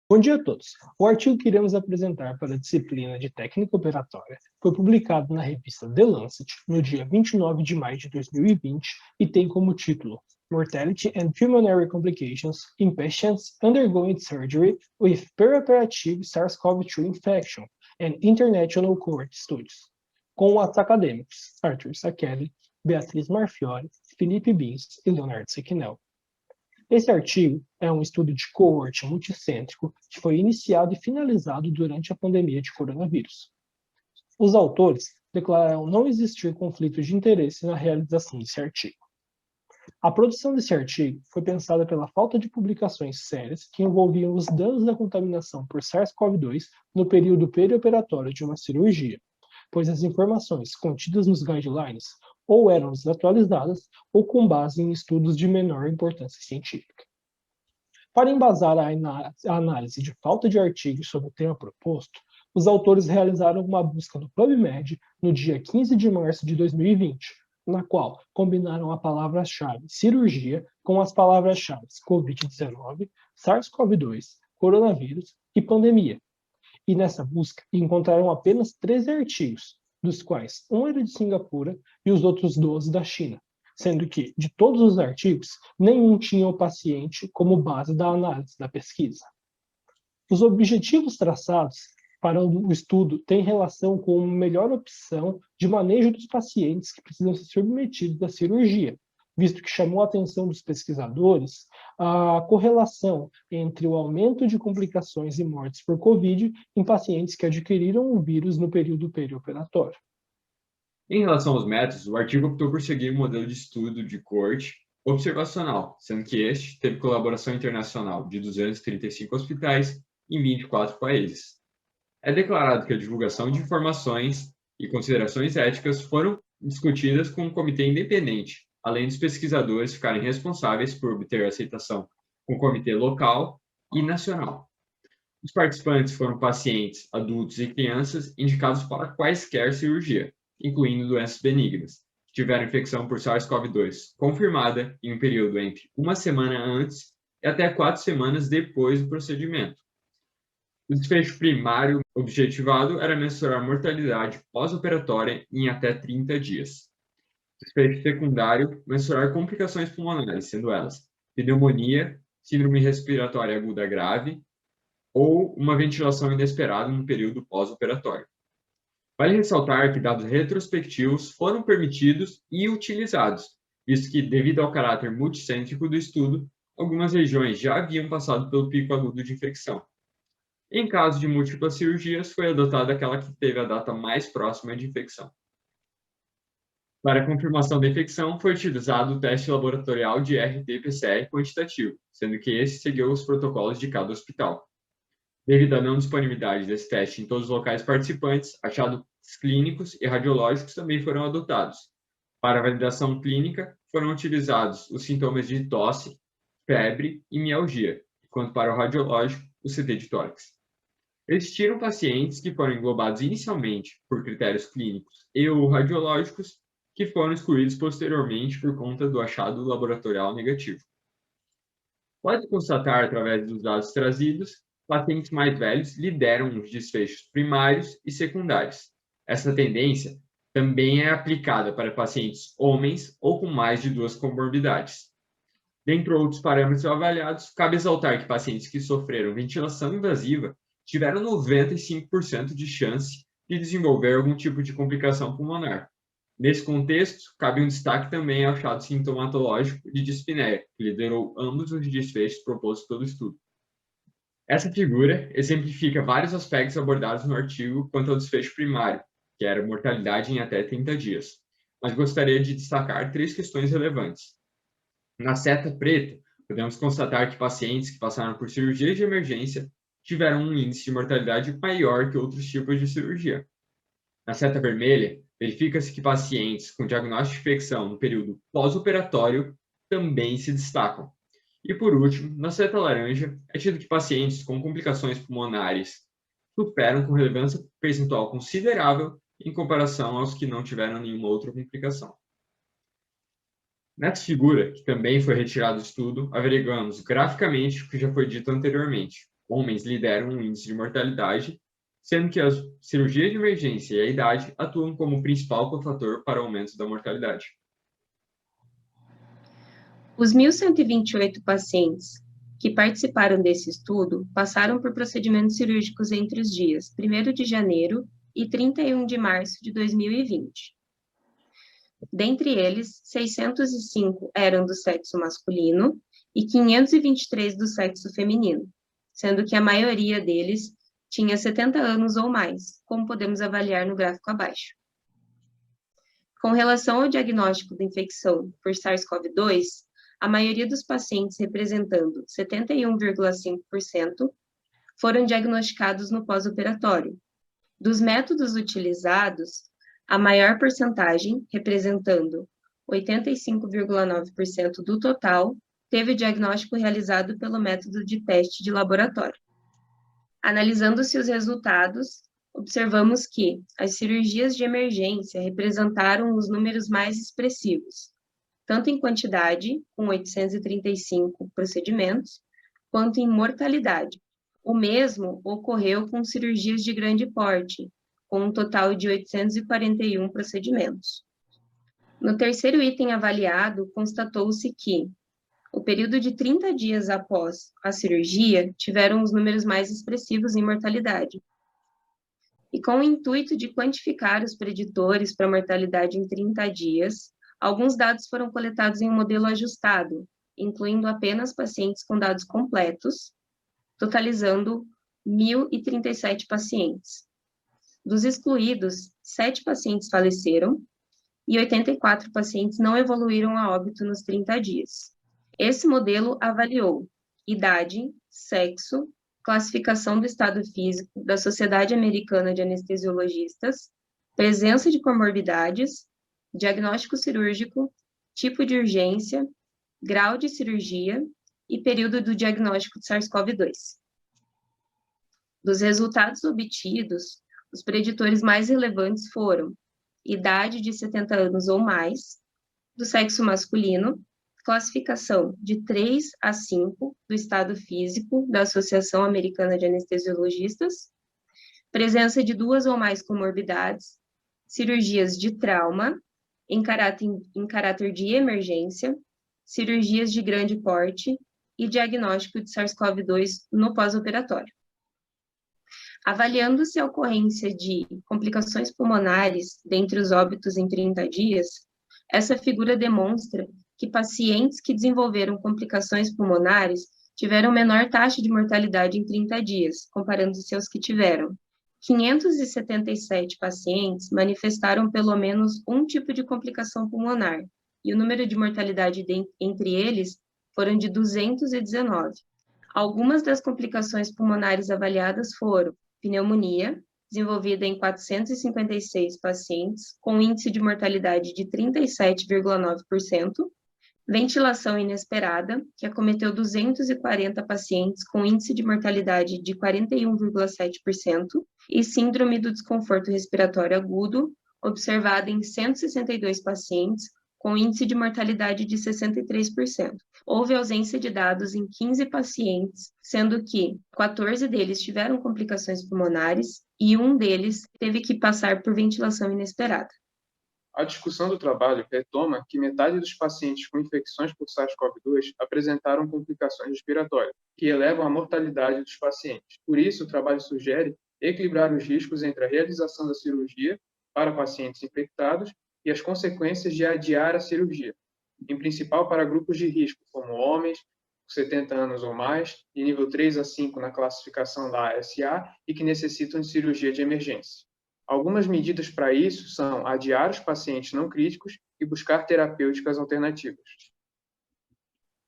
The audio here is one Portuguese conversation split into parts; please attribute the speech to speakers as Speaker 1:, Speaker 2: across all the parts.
Speaker 1: Bom dia a todos. O artigo que iremos apresentar para a disciplina de Técnica Operatória foi publicado na revista The Lancet no dia 29 de maio de 2020 e tem como título Mortality and Pulmonary Complications in Patients Undergoing Surgery with Perioperative SARS-CoV-2 Infection and International Cohort Studies, com os acadêmicos Arthur Sakeli, Beatriz Marfiori, Felipe Bins e Leonardo Sequinel. Esse artigo é um estudo de coorte multicêntrico que foi iniciado e finalizado durante a pandemia de coronavírus. Os autores declararam não existir conflito de interesse na realização desse artigo. A produção desse artigo foi pensada pela falta de publicações sérias que envolviam os danos da contaminação por SARS-CoV-2 no período perioperatório de uma cirurgia, pois as informações contidas nos guidelines ou eram desatualizadas ou com base em estudos de menor importância científica. Para embasar a análise de falta de artigos sobre o tema proposto, os autores realizaram uma busca no PubMed no dia 15 de março de 2020, na qual combinaram a palavra-chave cirurgia com as palavras-chave COVID-19, SARS-CoV-2, coronavírus e pandemia. E nessa busca encontraram apenas 13 artigos, dos quais um era de Singapura e os outros 12 da China, sendo que, de todos os artigos, nenhum tinha o paciente como base da análise da pesquisa. Os objetivos traçados para o estudo têm relação com uma melhor opção de manejo dos pacientes que precisam ser submetidos à cirurgia, visto que chamou a atenção dos pesquisadores a correlação entre o aumento de complicações e mortes por Covid em pacientes que adquiriram o vírus no período perioperatório.
Speaker 2: Em relação aos métodos, o artigo optou por seguir o modelo de estudo de coorte observacional, sendo que este teve colaboração internacional de 235 hospitais em 24 países. É declarado que a divulgação de informações e considerações éticas foram discutidas com um comitê independente, além dos pesquisadores ficarem responsáveis por obter aceitação com o comitê local e nacional. Os participantes foram pacientes, adultos e crianças indicados para quaisquer cirurgia, incluindo doenças benignas, que tiveram infecção por SARS-CoV-2 confirmada em um período entre uma semana antes e até 4 semanas depois do procedimento. O desfecho primário objetivado era mensurar a mortalidade pós-operatória em até 30 dias. O desfecho secundário, mensurar complicações pulmonares, sendo elas pneumonia, síndrome respiratória aguda grave ou uma ventilação inesperada no período pós-operatório. Vale ressaltar que dados retrospectivos foram permitidos e utilizados, visto que, devido ao caráter multicêntrico do estudo, algumas regiões já haviam passado pelo pico agudo de infecção. Em caso de múltiplas cirurgias, foi adotada aquela que teve a data mais próxima de infecção. Para a confirmação da infecção, foi utilizado o teste laboratorial de RT-PCR quantitativo, sendo que esse seguiu os protocolos de cada hospital. Devido à não disponibilidade desse teste em todos os locais participantes, achados clínicos e radiológicos também foram adotados. Para a validação clínica, foram utilizados os sintomas de tosse, febre e mialgia, enquanto para o radiológico, o CT de tórax. Existiram pacientes que foram englobados inicialmente por critérios clínicos e ou radiológicos, que foram excluídos posteriormente por conta do achado laboratorial negativo. Pode constatar, através dos dados trazidos, pacientes mais velhos lideram os desfechos primários e secundários. Essa tendência também é aplicada para pacientes homens ou com mais de 2 comorbidades. Dentre outros parâmetros avaliados, cabe ressaltar que pacientes que sofreram ventilação invasiva tiveram 95% de chance de desenvolver algum tipo de complicação pulmonar. Nesse contexto, cabe um destaque também ao achado sintomatológico de dispneia, que liderou ambos os desfechos propostos pelo estudo. Essa figura exemplifica vários aspectos abordados no artigo quanto ao desfecho primário, que era mortalidade em até 30 dias, mas gostaria de destacar 3 questões relevantes. Na seta preta, podemos constatar que pacientes que passaram por cirurgias de emergência tiveram um índice de mortalidade maior que outros tipos de cirurgia. Na seta vermelha, verifica-se que pacientes com diagnóstico de infecção no período pós-operatório também se destacam. E por último, na seta laranja, é tido que pacientes com complicações pulmonares superam com relevância percentual considerável em comparação aos que não tiveram nenhuma outra complicação. Nessa figura, que também foi retirada do estudo, averiguamos graficamente o que já foi dito anteriormente. Homens lideram o índice de mortalidade, sendo que as cirurgias de emergência e a idade atuam como principal cofator para o aumento da mortalidade.
Speaker 3: Os 1.128 pacientes que participaram desse estudo passaram por procedimentos cirúrgicos entre os dias 1º de janeiro e 31 de março de 2020. Dentre eles, 605 eram do sexo masculino e 523 do sexo feminino, sendo que a maioria deles tinha 70 anos ou mais, como podemos avaliar no gráfico abaixo. Com relação ao diagnóstico da infecção por SARS-CoV-2, a maioria dos pacientes, representando 71,5%, foram diagnosticados no pós-operatório. Dos métodos utilizados, a maior porcentagem, representando 85,9% do total, teve o diagnóstico realizado pelo método de teste de laboratório. Analisando-se os resultados, observamos que as cirurgias de emergência representaram os números mais expressivos, tanto em quantidade, com 835 procedimentos, quanto em mortalidade. O mesmo ocorreu com cirurgias de grande porte, com um total de 841 procedimentos. No terceiro item avaliado, constatou-se que o período de 30 dias após a cirurgia tiveram os números mais expressivos em mortalidade. E com o intuito de quantificar os preditores para mortalidade em 30 dias, alguns dados foram coletados em um modelo ajustado, incluindo apenas pacientes com dados completos, totalizando 1.037 pacientes. Dos excluídos, 7 pacientes faleceram e 84 pacientes não evoluíram a óbito nos 30 dias. Esse modelo avaliou idade, sexo, classificação do estado físico da Sociedade Americana de Anestesiologistas, presença de comorbidades, diagnóstico cirúrgico, tipo de urgência, grau de cirurgia e período do diagnóstico de SARS-CoV-2. Dos resultados obtidos, os preditores mais relevantes foram idade de 70 anos ou mais, do sexo masculino, classificação de 3 a 5 do estado físico da Associação Americana de Anestesiologistas, presença de 2 ou mais comorbidades, cirurgias de trauma, em caráter de emergência, cirurgias de grande porte e diagnóstico de SARS-CoV-2 no pós-operatório. Avaliando-se a ocorrência de complicações pulmonares dentre os óbitos em 30 dias, essa figura demonstra que pacientes que desenvolveram complicações pulmonares tiveram menor taxa de mortalidade em 30 dias, comparando-se aos que tiveram. 577 pacientes manifestaram pelo menos um tipo de complicação pulmonar, e o número de mortalidade entre eles foram de 219. Algumas das complicações pulmonares avaliadas foram pneumonia, desenvolvida em 456 pacientes, com índice de mortalidade de 37,9%, ventilação inesperada, que acometeu 240 pacientes com índice de mortalidade de 41,7%, e síndrome do desconforto respiratório agudo, observada em 162 pacientes, com índice de mortalidade de 63%. Houve ausência de dados em 15 pacientes, sendo que 14 deles tiveram complicações pulmonares e um deles teve que passar por ventilação inesperada.
Speaker 4: A discussão do trabalho retoma que metade dos pacientes com infecções por SARS-CoV-2 apresentaram complicações respiratórias, que elevam a mortalidade dos pacientes. Por isso, o trabalho sugere equilibrar os riscos entre a realização da cirurgia para pacientes infectados e as consequências de adiar a cirurgia, em principal para grupos de risco, como homens, 70 anos ou mais, de nível 3 a 5 na classificação da ASA e que necessitam de cirurgia de emergência. Algumas medidas para isso são adiar os pacientes não críticos e buscar terapêuticas alternativas.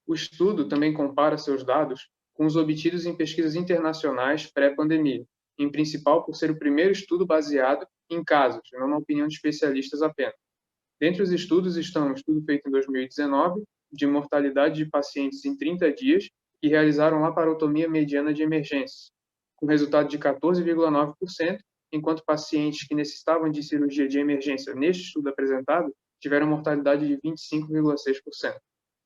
Speaker 4: O estudo também compara seus dados com os obtidos em pesquisas internacionais pré-pandemia, em principal por ser o primeiro estudo baseado em casos, não na opinião de especialistas apenas. Dentre os estudos estão um estudo feito em 2019, de mortalidade de pacientes em 30 dias, que realizaram laparotomia mediana de emergência, com resultado de 14,9%, enquanto pacientes que necessitavam de cirurgia de emergência neste estudo apresentado tiveram mortalidade de 25,6%.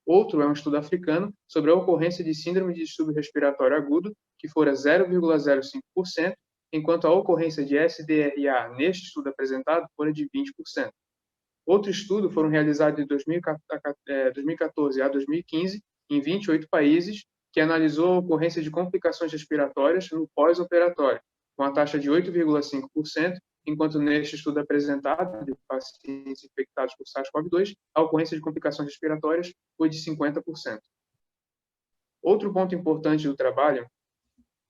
Speaker 4: Outro é um estudo africano sobre a ocorrência de síndrome de distúrbio respiratório agudo, que fora 0,05%, enquanto a ocorrência de SDRA neste estudo apresentado fora de 20%. Outro estudo foram realizados de 2014 a 2015 em 28 países, que analisou a ocorrência de complicações respiratórias no pós-operatório, com a taxa de 8,5%, enquanto neste estudo apresentado de pacientes infectados por SARS-CoV-2, a ocorrência de complicações respiratórias foi de 50%. Outro ponto importante do trabalho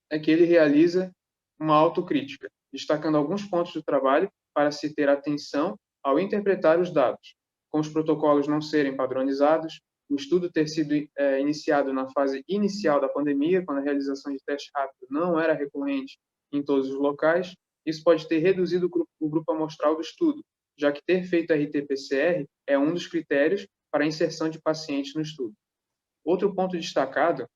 Speaker 4: é que ele realiza uma autocrítica, destacando alguns pontos do trabalho para se ter atenção ao interpretar os dados, com os protocolos não serem padronizados, o estudo ter sido iniciado na fase inicial da pandemia, quando a realização de teste rápido não era recorrente em todos os locais. Isso pode ter reduzido o grupo amostral do estudo, já que ter feito RT-PCR é um dos critérios para a inserção de pacientes no estudo. Outro ponto destacado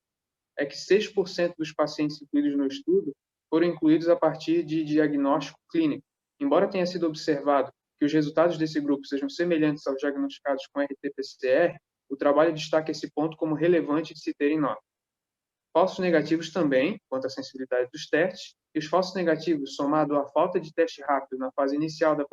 Speaker 4: é que 6% dos pacientes incluídos no estudo foram incluídos a partir de diagnóstico clínico. Embora tenha sido observado que os resultados desse grupo sejam semelhantes aos diagnosticados com RT-PCR, o trabalho destaca esse ponto como relevante de se ter em nota. Falsos negativos também, quanto à sensibilidade dos testes, e os falsos negativos, somado à falta de teste rápido na fase inicial da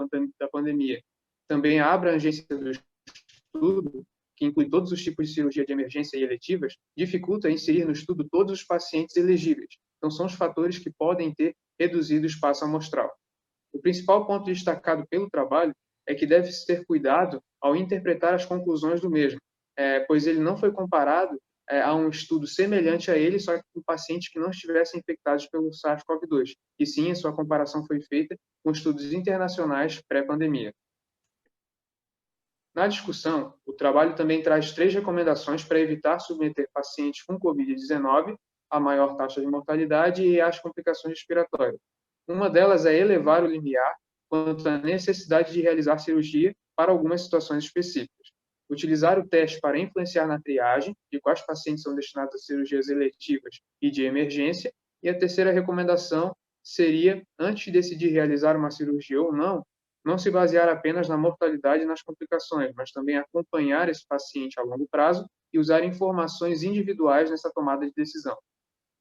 Speaker 4: pandemia, também a abrangência do estudo, que inclui todos os tipos de cirurgia de emergência e eletivas, dificulta inserir no estudo todos os pacientes elegíveis. Então, são os fatores que podem ter reduzido o espaço amostral. O principal ponto destacado pelo trabalho é que deve-se ter cuidado ao interpretar as conclusões do mesmo, pois ele não foi comparado a um estudo semelhante a ele, só que com pacientes que não estivessem infectados pelo SARS-CoV-2, e sim, a sua comparação foi feita com estudos internacionais pré-pandemia. Na discussão, o trabalho também traz 3 recomendações para evitar submeter pacientes com Covid-19 à maior taxa de mortalidade e às complicações respiratórias. Uma delas é elevar o limiar quanto à necessidade de realizar cirurgia para algumas situações específicas. Utilizar o teste para influenciar na triagem de quais pacientes são destinados a cirurgias eletivas e de emergência. E a terceira recomendação seria, antes de decidir realizar uma cirurgia ou não se basear apenas na mortalidade e nas complicações, mas também acompanhar esse paciente a longo prazo e usar informações individuais nessa tomada de decisão.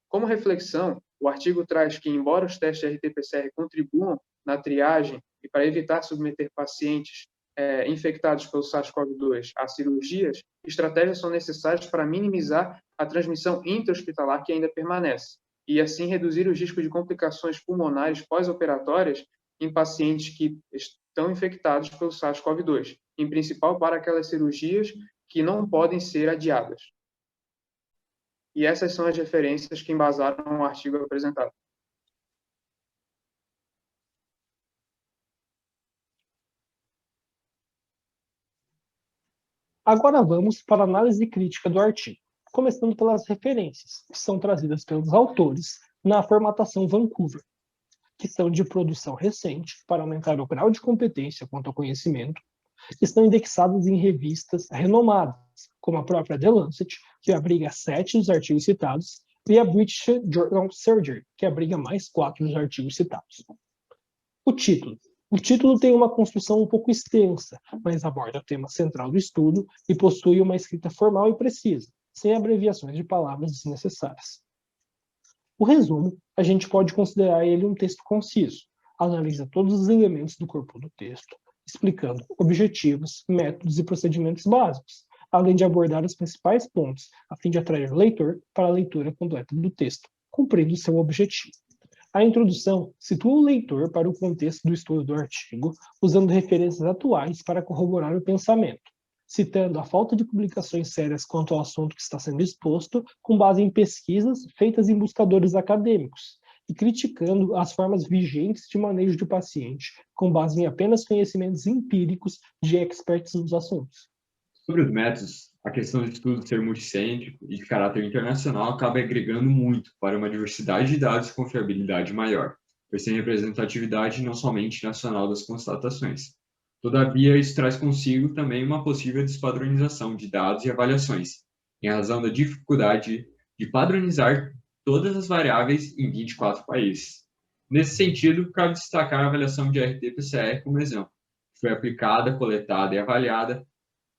Speaker 4: Como reflexão, o artigo traz que, embora os testes de RT-PCR contribuam na triagem e para evitar submeter pacientes infectados pelo SARS-CoV-2 a cirurgias, estratégias são necessárias para minimizar a transmissão intra-hospitalar que ainda permanece, e assim reduzir os riscos de complicações pulmonares pós-operatórias em pacientes que estão infectados pelo SARS-CoV-2, em principal para aquelas cirurgias que não podem ser adiadas. E essas são as referências que embasaram o artigo apresentado.
Speaker 1: Agora vamos para a análise crítica do artigo, começando pelas referências, que são trazidas pelos autores na formatação Vancouver, que são de produção recente para aumentar o grau de competência quanto ao conhecimento, estão indexadas em revistas renomadas, como a própria The Lancet, que abriga 7 dos artigos citados, e a British Journal of Surgery, que abriga mais 4 dos artigos citados. O título tem uma construção um pouco extensa, mas aborda o tema central do estudo e possui uma escrita formal e precisa, sem abreviações de palavras desnecessárias. O resumo, a gente pode considerar ele um texto conciso, analisa todos os elementos do corpo do texto, explicando objetivos, métodos e procedimentos básicos, além de abordar os principais pontos, a fim de atrair o leitor para a leitura completa do texto, cumprindo seu objetivo. A introdução situa o leitor para o contexto do estudo do artigo, usando referências atuais para corroborar o pensamento, citando a falta de publicações sérias quanto ao assunto que está sendo exposto, com base em pesquisas feitas em buscadores acadêmicos, e criticando as formas vigentes de manejo de paciente, com base em apenas conhecimentos empíricos de experts nos assuntos.
Speaker 2: Sobre os métodos, a questão de estudo ser multicêntrico e de caráter internacional acaba agregando muito para uma diversidade de dados e confiabilidade maior, pois tem representatividade não somente nacional das constatações. Todavia, isso traz consigo também uma possível despadronização de dados e avaliações, em razão da dificuldade de padronizar todas as variáveis em 24 países. Nesse sentido, cabe destacar a avaliação de RT-PCR como exemplo, que foi aplicada, coletada e avaliada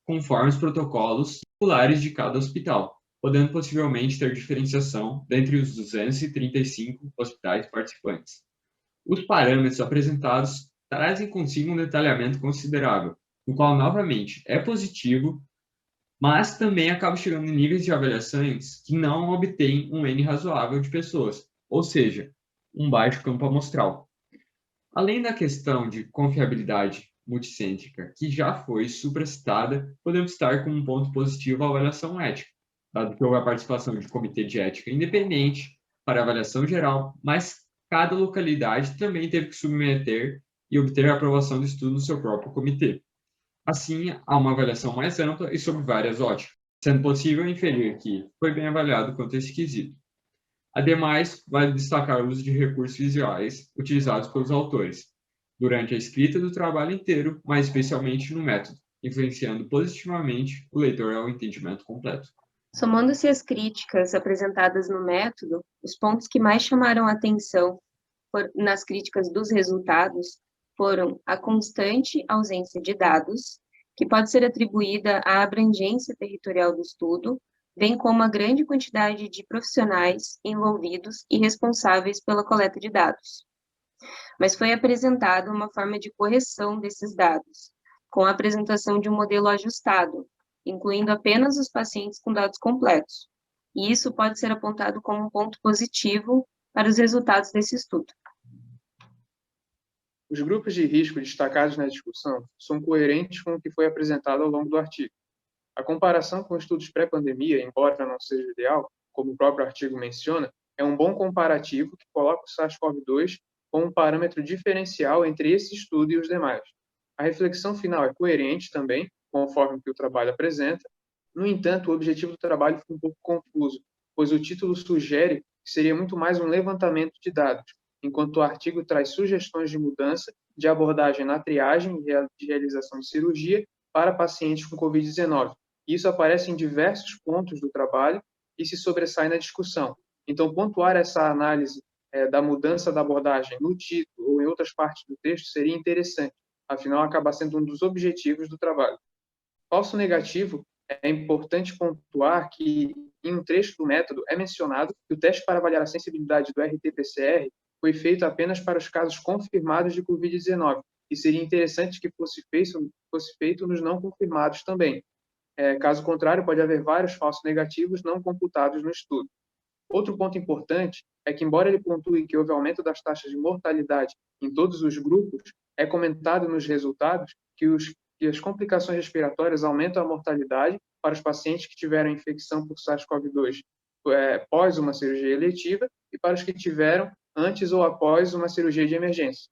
Speaker 2: conforme os protocolos particulares de cada hospital, podendo possivelmente ter diferenciação dentre os 235 hospitais participantes. Os parâmetros apresentados trazem consigo um detalhamento considerável, no qual, novamente, é positivo, mas também acaba chegando em níveis de avaliações que não obtêm um N razoável de pessoas, ou seja, um baixo campo amostral. Além da questão de confiabilidade multicêntrica, que já foi supracitada, podemos estar com um ponto positivo a avaliação ética, dado que houve a participação de comitê de ética independente para avaliação geral, mas cada localidade também teve que submeter e obter a aprovação do estudo no seu próprio comitê. Assim, há uma avaliação mais ampla e sob várias óticas, sendo possível inferir que foi bem avaliado quanto a esse quesito. Ademais, vale destacar o uso de recursos visuais utilizados pelos autores, durante a escrita do trabalho inteiro, mas especialmente no método, influenciando positivamente o leitor ao entendimento completo.
Speaker 3: Somando-se as críticas apresentadas no método, os pontos que mais chamaram a atenção nas críticas dos resultados foram a constante ausência de dados, que pode ser atribuída à abrangência territorial do estudo, bem como a grande quantidade de profissionais envolvidos e responsáveis pela coleta de dados. Mas foi apresentada uma forma de correção desses dados, com a apresentação de um modelo ajustado, incluindo apenas os pacientes com dados completos. E isso pode ser apontado como um ponto positivo para os resultados desse estudo.
Speaker 4: Os grupos de risco destacados na discussão são coerentes com o que foi apresentado ao longo do artigo. A comparação com estudos pré-pandemia, embora não seja ideal, como o próprio artigo menciona, é um bom comparativo que coloca o SARS-CoV-2 como um parâmetro diferencial entre esse estudo e os demais. A reflexão final é coerente também, conforme que o trabalho apresenta. No entanto, o objetivo do trabalho fica um pouco confuso, pois o título sugere que seria muito mais um levantamento de dados, enquanto o artigo traz sugestões de mudança de abordagem na triagem e de realização de cirurgia para pacientes com Covid-19. Isso aparece em diversos pontos do trabalho e se sobressai na discussão. Então, pontuar essa análise da mudança da abordagem no título ou em outras partes do texto seria interessante, afinal, acaba sendo um dos objetivos do trabalho. Falso negativo, é importante pontuar que, em um trecho do método, é mencionado que o teste para avaliar a sensibilidade do RT-PCR foi feito apenas para os casos confirmados de Covid-19, e seria interessante que fosse feito nos não confirmados também. Caso contrário, pode haver vários falsos negativos não computados no estudo. Outro ponto importante é que, embora ele pontue que houve aumento das taxas de mortalidade em todos os grupos, é comentado nos resultados que as complicações respiratórias aumentam a mortalidade para os pacientes que tiveram infecção por SARS-CoV-2 pós uma cirurgia eletiva e para os que tiveram antes ou após uma cirurgia de emergência.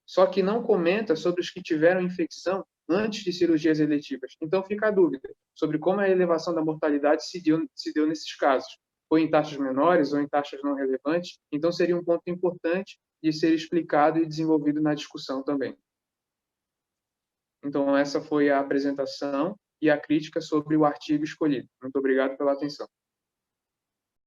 Speaker 4: Só que não comenta sobre os que tiveram infecção antes de cirurgias eletivas. Então fica a dúvida sobre como a elevação da mortalidade se deu nesses casos. Foi em taxas menores ou em taxas não relevantes? Então seria um ponto importante de ser explicado e desenvolvido na discussão também. Então essa foi a apresentação e a crítica sobre o artigo escolhido. Muito obrigado pela atenção.